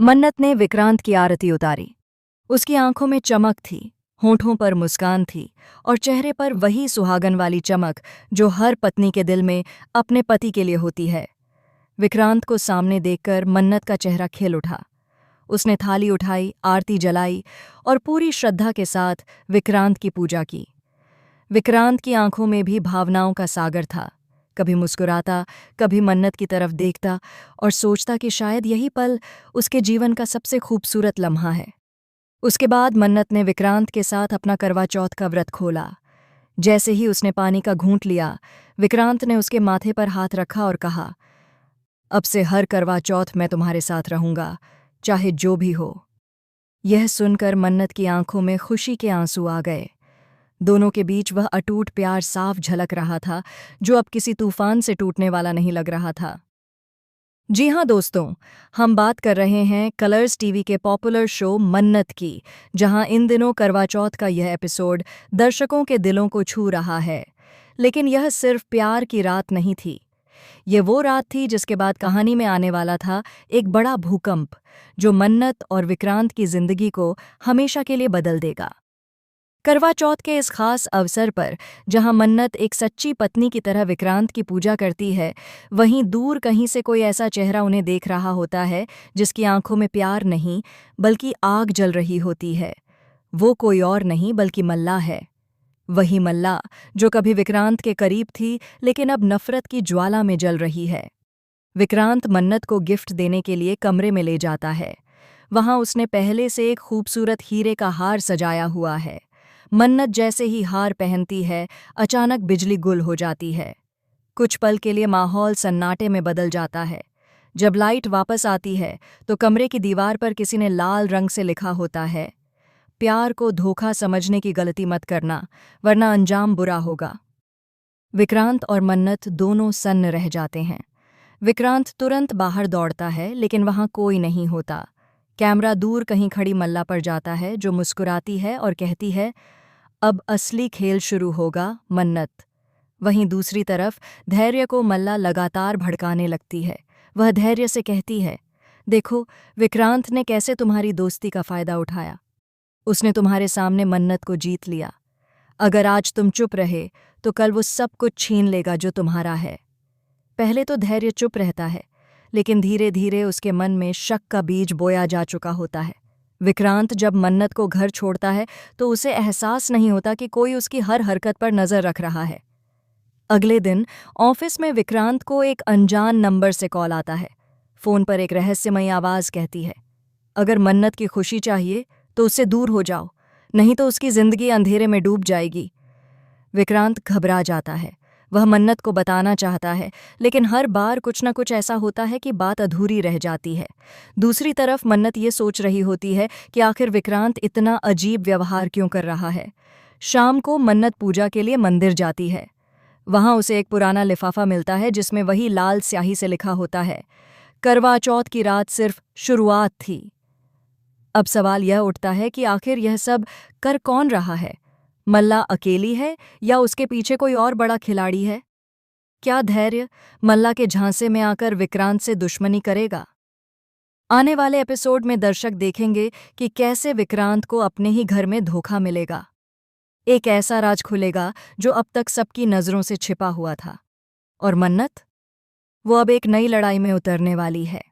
मन्नत ने विक्रांत की आरती उतारी। उसकी आंखों में चमक थी, होठों पर मुस्कान थी और चेहरे पर वही सुहागन वाली चमक जो हर पत्नी के दिल में अपने पति के लिए होती है। विक्रांत को सामने देखकर मन्नत का चेहरा खिल उठा। उसने थाली उठाई, आरती जलाई और पूरी श्रद्धा के साथ विक्रांत की पूजा की। विक्रांत की आंखों में भी भावनाओं का सागर था। कभी मुस्कुराता, कभी मन्नत की तरफ देखता और सोचता कि शायद यही पल उसके जीवन का सबसे खूबसूरत लम्हा है। उसके बाद मन्नत ने विक्रांत के साथ अपना करवा चौथ का व्रत खोला। जैसे ही उसने पानी का घूंट लिया, विक्रांत ने उसके माथे पर हाथ रखा और कहा, अब से हर करवा चौथ मैं तुम्हारे साथ रहूंगा, चाहे जो भी हो। यह सुनकर मन्नत की आंखों में खुशी के आंसू आ गए। दोनों के बीच वह अटूट प्यार साफ झलक रहा था, जो अब किसी तूफान से टूटने वाला नहीं लग रहा था। जी हाँ दोस्तों, हम बात कर रहे हैं कलर्स टीवी के पॉपुलर शो मन्नत की, जहां इन दिनों करवा चौथ का यह एपिसोड दर्शकों के दिलों को छू रहा है। लेकिन यह सिर्फ प्यार की रात नहीं थी। ये वो रात थी जिसके बाद कहानी में आने वाला था एक बड़ा भूकंप, जो मन्नत और विक्रांत की जिंदगी को हमेशा के लिए बदल देगा। करवा चौथ के इस खास अवसर पर जहां मन्नत एक सच्ची पत्नी की तरह विक्रांत की पूजा करती है, वहीं दूर कहीं से कोई ऐसा चेहरा उन्हें देख रहा होता है जिसकी आंखों में प्यार नहीं बल्कि आग जल रही होती है। वो कोई और नहीं बल्कि मल्ला है। वही मल्ला जो कभी विक्रांत के करीब थी, लेकिन अब नफरत की ज्वाला में जल रही है। विक्रांत मन्नत को गिफ्ट देने के लिए कमरे में ले जाता है। वहां उसने पहले से एक खूबसूरत हीरे का हार सजाया हुआ है। मन्नत जैसे ही हार पहनती है, अचानक बिजली गुल हो जाती है। कुछ पल के लिए माहौल सन्नाटे में बदल जाता है। जब लाइट वापस आती है तो कमरे की दीवार पर किसी ने लाल रंग से लिखा होता है, प्यार को धोखा समझने की गलती मत करना, वरना अंजाम बुरा होगा। विक्रांत और मन्नत दोनों सन्न रह जाते हैं। विक्रांत तुरंत बाहर दौड़ता है, लेकिन वहां कोई नहीं होता। कैमरा दूर कहीं खड़ी मल्ला पर जाता है, जो मुस्कुराती है और कहती है, अब असली खेल शुरू होगा मन्नत। वहीं दूसरी तरफ धैर्य को मल्ला लगातार भड़काने लगती है। वह धैर्य से कहती है, देखो विक्रांत ने कैसे तुम्हारी दोस्ती का फायदा उठाया। उसने तुम्हारे सामने मन्नत को जीत लिया। अगर आज तुम चुप रहे तो कल वो सब कुछ छीन लेगा जो तुम्हारा है। पहले तो धैर्य चुप रहता है, लेकिन धीरे धीरे उसके मन में शक का बीज बोया जा चुका होता है। विक्रांत जब मन्नत को घर छोड़ता है तो उसे एहसास नहीं होता कि कोई उसकी हर हरकत पर नजर रख रहा है। अगले दिन ऑफिस में विक्रांत को एक अनजान नंबर से कॉल आता है। फोन पर एक रहस्यमयी आवाज कहती है, अगर मन्नत की खुशी चाहिए तो उससे दूर हो जाओ, नहीं तो उसकी जिंदगी अंधेरे में डूब जाएगी। विक्रांत घबरा जाता है। वह मन्नत को बताना चाहता है, लेकिन हर बार कुछ न कुछ ऐसा होता है कि बात अधूरी रह जाती है। दूसरी तरफ मन्नत ये सोच रही होती है कि आखिर विक्रांत इतना अजीब व्यवहार क्यों कर रहा है। शाम को मन्नत पूजा के लिए मंदिर जाती है। वहां उसे एक पुराना लिफाफा मिलता है जिसमें वही लाल स्याही से लिखा होता है, करवा चौथ की रात सिर्फ शुरुआत थी। अब सवाल यह उठता है कि आखिर यह सब कर कौन रहा है। मल्ला अकेली है या उसके पीछे कोई और बड़ा खिलाड़ी है? क्या धैर्य मल्ला के झांसे में आकर विक्रांत से दुश्मनी करेगा? आने वाले एपिसोड में दर्शक देखेंगे कि कैसे विक्रांत को अपने ही घर में धोखा मिलेगा। एक ऐसा राज खुलेगा जो अब तक सबकी नजरों से छिपा हुआ था। और मन्नत, वो अब एक नई लड़ाई में उतरने वाली है।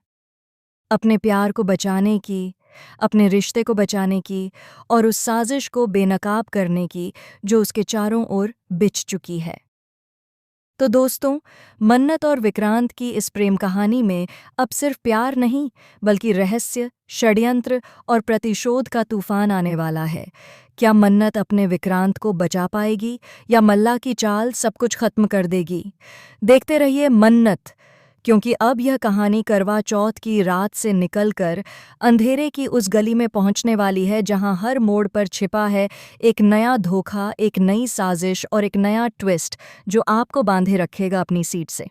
अपने प्यार को बचाने की, अपने रिश्ते को बचाने की और उस साजिश को बेनकाब करने की जो उसके चारों ओर बिछ चुकी है। तो दोस्तों, मन्नत और विक्रांत की इस प्रेम कहानी में अब सिर्फ प्यार नहीं बल्कि रहस्य, षड्यंत्र और प्रतिशोध का तूफान आने वाला है। क्या मन्नत अपने विक्रांत को बचा पाएगी या मल्ला की चाल सब कुछ खत्म कर देगी? देखते रहिए मन्नत, क्योंकि अब यह कहानी करवा चौथ की रात से निकलकर अंधेरे की उस गली में पहुंचने वाली है जहां हर मोड़ पर छिपा है एक नया धोखा, एक नई साजिश और एक नया ट्विस्ट जो आपको बांधे रखेगा अपनी सीट से।